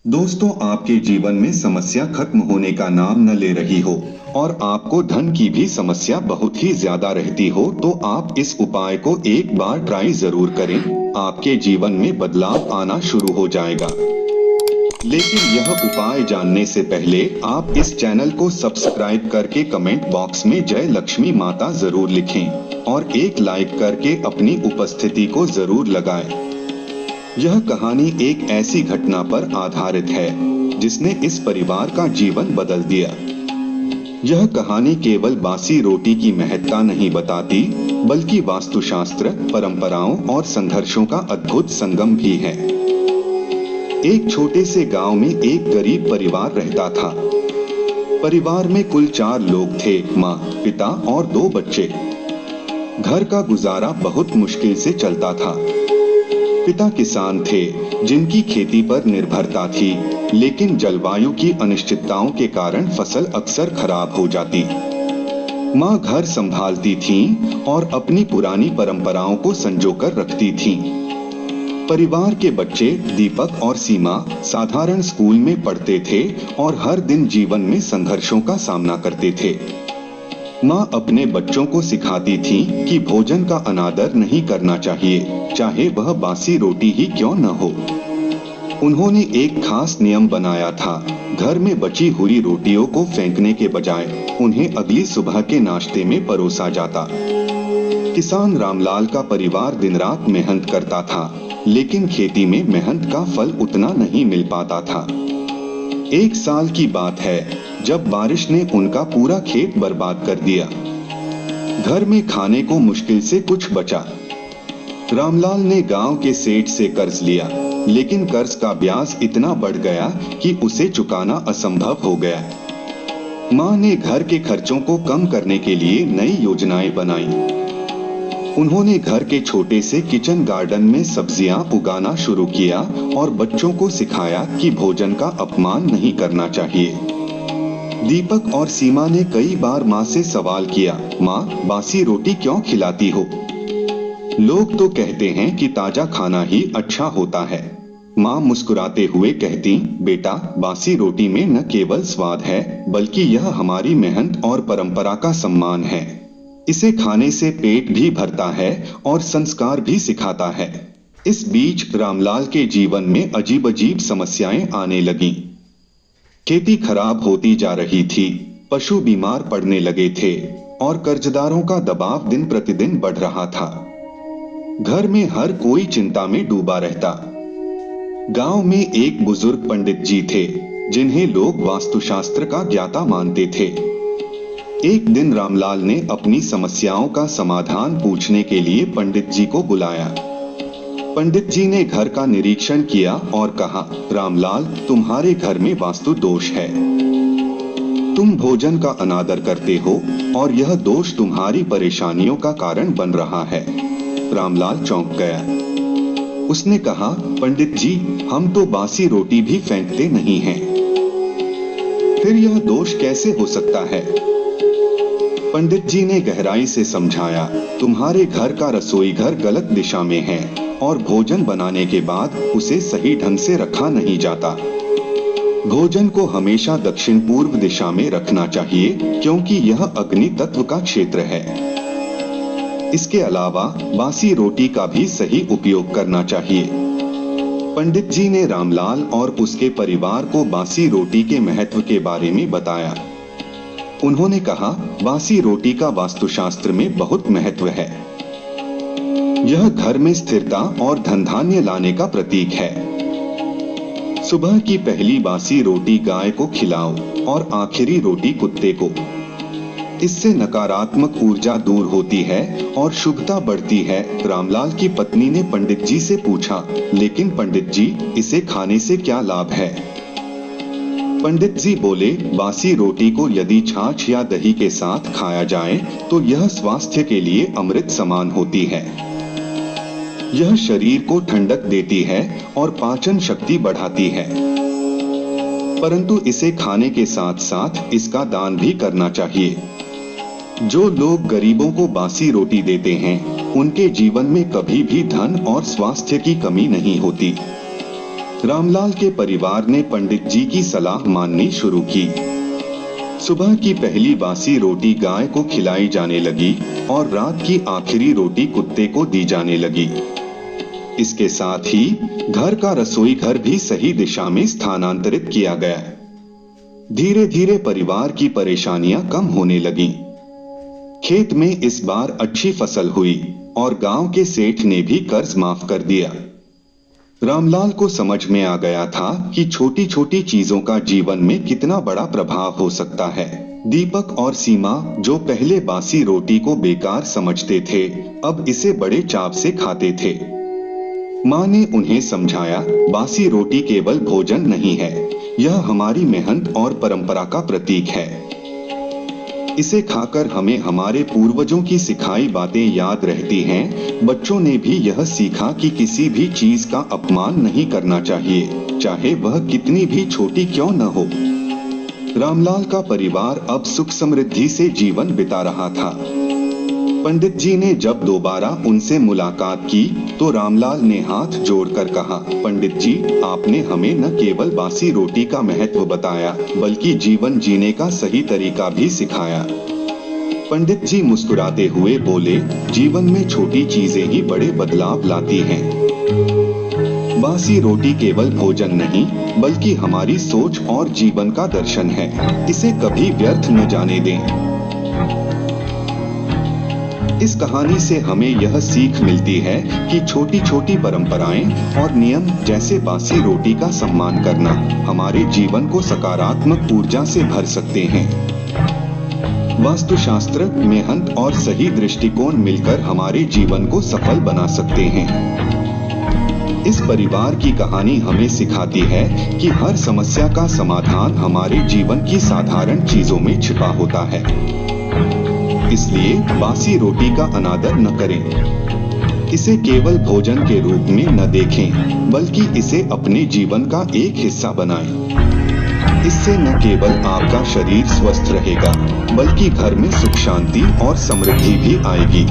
दोस्तों, आपके जीवन में समस्या खत्म होने का नाम न ले रही हो और आपको धन की भी समस्या बहुत ही ज्यादा रहती हो तो आप इस उपाय को एक बार ट्राई जरूर करें। आपके जीवन में बदलाव आना शुरू हो जाएगा। लेकिन यह उपाय जानने से पहले आप इस चैनल को सब्सक्राइब करके कमेंट बॉक्स में जय लक्ष्मी माता जरूर लिखें और एक लाइक करके अपनी उपस्थिति को जरूर लगाएं। यह कहानी एक ऐसी घटना पर आधारित है जिसने इस परिवार का जीवन बदल दिया। यह कहानी केवल बासी रोटी की महत्ता नहीं बताती, बल्कि वास्तुशास्त्र, परंपराओं और संघर्षों का अद्भुत संगम भी है। एक छोटे से गांव में एक गरीब परिवार रहता था। परिवार में कुल 4 लोग थे, माँ, पिता और 2 बच्चे। घर का गुजारा बहुत मुश्किल से चलता था। पिता किसान थे जिनकी खेती पर निर्भरता थी, लेकिन जलवायु की अनिश्चितताओं के कारण फसल अक्सर खराब हो जाती। माँ घर संभालती थीं और अपनी पुरानी परंपराओं को संजोकर रखती थीं। परिवार के बच्चे दीपक और सीमा साधारण स्कूल में पढ़ते थे और हर दिन जीवन में संघर्षों का सामना करते थे। माँ अपने बच्चों को सिखाती थी कि भोजन का अनादर नहीं करना चाहिए, चाहे वह बासी रोटी ही क्यों न हो। उन्होंने एक खास नियम बनाया था, घर में बची हुई रोटियों को फेंकने के बजाय उन्हें अगली सुबह के नाश्ते में परोसा जाता। किसान रामलाल का परिवार दिन रात मेहनत करता था, लेकिन खेती में मेहनत का फल उतना नहीं मिल पाता था। एक साल की बात है जब बारिश ने उनका पूरा खेत बर्बाद कर दिया। घर में खाने को मुश्किल से कुछ बचा। रामलाल ने गांव के सेठ से कर्ज लिया, लेकिन कर्ज का ब्याज इतना बढ़ गया कि उसे चुकाना असंभव हो गया। मां ने घर के खर्चों को कम करने के लिए नई योजनाएं बनाई। उन्होंने घर के छोटे से किचन गार्डन में सब्जियां उगाना शुरू किया और बच्चों को सिखाया कि भोजन का अपमान नहीं करना चाहिए। दीपक और सीमा ने कई बार माँ से सवाल किया, माँ, बासी रोटी क्यों खिलाती हो? लोग तो कहते हैं कि ताजा खाना ही अच्छा होता है। माँ मुस्कुराते हुए कहती, बेटा, बासी रोटी में न केवल स्वाद है, बल्कि यह हमारी मेहनत और परंपरा का सम्मान है। इसे खाने से पेट भी भरता है और संस्कार भी सिखाता है। इस बीच रामलाल के जीवन में अजीब अजीब समस्याएं आने लगीं। खेती खराब होती जा रही थी, पशु बीमार पड़ने लगे थे और कर्जदारों का दबाव दिन प्रतिदिन बढ़ रहा था। घर में हर कोई चिंता में डूबा रहता। गांव में एक बुजुर्ग पंडित जी थे जिन्हें लोग वास्तुशास्त्र का ज्ञाता मानते थे। एक दिन रामलाल ने अपनी समस्याओं का समाधान पूछने के लिए पंडित जी को बुलाया। पंडित जी ने घर का निरीक्षण किया और कहा, रामलाल, तुम्हारे घर में वास्तु दोष है। तुम भोजन का अनादर करते हो और यह दोष तुम्हारी परेशानियों का कारण बन रहा है। रामलाल चौंक गया। उसने कहा, पंडित जी, हम तो बासी रोटी भी फेंकते नहीं हैं। फिर यह दोष कैसे हो सकता है? पंडित जी ने गहराई से समझाया, तुम्हारे घर का रसोई घर गलत दिशा में है और भोजन बनाने के बाद उसे सही ढंग से रखा नहीं जाता। भोजन को हमेशा दक्षिण पूर्व दिशा में रखना चाहिए, क्योंकि यह अग्नि तत्व का क्षेत्र है। इसके अलावा बासी रोटी का भी सही उपयोग करना चाहिए। पंडित जी ने रामलाल और उसके परिवार को बासी रोटी के महत्व के बारे में बताया। उन्होंने कहा, बासी रोटी का वास्तुशास्त्र में बहुत महत्व है। यह घर में स्थिरता और धन धान्य लाने का प्रतीक है। सुबह की पहली बासी रोटी गाय को खिलाओ और आखिरी रोटी कुत्ते को। इससे नकारात्मक ऊर्जा दूर होती है और शुभता बढ़ती है। रामलाल की पत्नी ने पंडित जी से पूछा, लेकिन पंडित जी, इसे खाने से क्या लाभ है? पंडित जी बोले, बासी रोटी को यदि छाछ या दही के साथ खाया जाए तो यह स्वास्थ्य के लिए अमृत समान होती है। यह शरीर को ठंडक देती है और पाचन शक्ति बढ़ाती है। परंतु इसे खाने के साथ साथ इसका दान भी करना चाहिए। जो लोग गरीबों को बासी रोटी देते हैं, उनके जीवन में कभी भी धन और स्वास्थ्य की कमी नहीं होती। रामलाल के परिवार ने पंडित जी की सलाह माननी शुरू की। सुबह की पहली बासी रोटी गाय को खिलाई जाने लगी और रात की आखिरी रोटी कुत्ते को दी जाने लगी। इसके साथ ही घर का रसोई घर भी सही दिशा में स्थानांतरित किया गया। धीरे धीरे परिवार की परेशानियां कम होने लगीं। खेत में इस बार अच्छी फसल हुई और गांव के सेठ ने भी कर्ज माफ कर दिया। रामलाल को समझ में आ गया था कि छोटी छोटी चीजों का जीवन में कितना बड़ा प्रभाव हो सकता है। दीपक और सीमा, जो पहले बासी रोटी को बेकार समझते थे, अब इसे बड़े चाव से खाते थे। माँ ने उन्हें समझाया, बासी रोटी केवल भोजन नहीं है, यह हमारी मेहनत और परंपरा का प्रतीक है। इसे खाकर हमें हमारे पूर्वजों की सिखाई बातें याद रहती हैं। बच्चों ने भी यह सीखा कि किसी भी चीज का अपमान नहीं करना चाहिए, चाहे वह कितनी भी छोटी क्यों न हो। रामलाल का परिवार अब सुख समृद्धि से जीवन बिता रहा था। पंडित जी ने जब दोबारा उनसे मुलाकात की तो रामलाल ने हाथ जोड़कर कहा, पंडित जी, आपने हमें न केवल बासी रोटी का महत्व बताया, बल्कि जीवन जीने का सही तरीका भी सिखाया। पंडित जी मुस्कुराते हुए बोले, जीवन में छोटी चीजें ही बड़े बदलाव लाती हैं। बासी रोटी केवल भोजन नहीं, बल्कि हमारी सोच और जीवन का दर्शन है। इसे कभी व्यर्थ न जाने दें। इस कहानी से हमें यह सीख मिलती है कि छोटी छोटी परंपराएं और नियम, जैसे बासी रोटी का सम्मान करना, हमारे जीवन को सकारात्मक ऊर्जा से भर सकते हैं। वास्तुशास्त्र, मेहनत और सही दृष्टिकोण मिलकर हमारे जीवन को सफल बना सकते हैं। इस परिवार की कहानी हमें सिखाती है कि हर समस्या का समाधान हमारे जीवन की साधारण चीजों में छिपा होता है। इसलिए बासी रोटी का अनादर न करें। इसे केवल भोजन के रूप में न देखें, बल्कि इसे अपने जीवन का एक हिस्सा बनाएं। इससे न केवल आपका शरीर स्वस्थ रहेगा, बल्कि घर में सुख शांति और समृद्धि भी आएगी।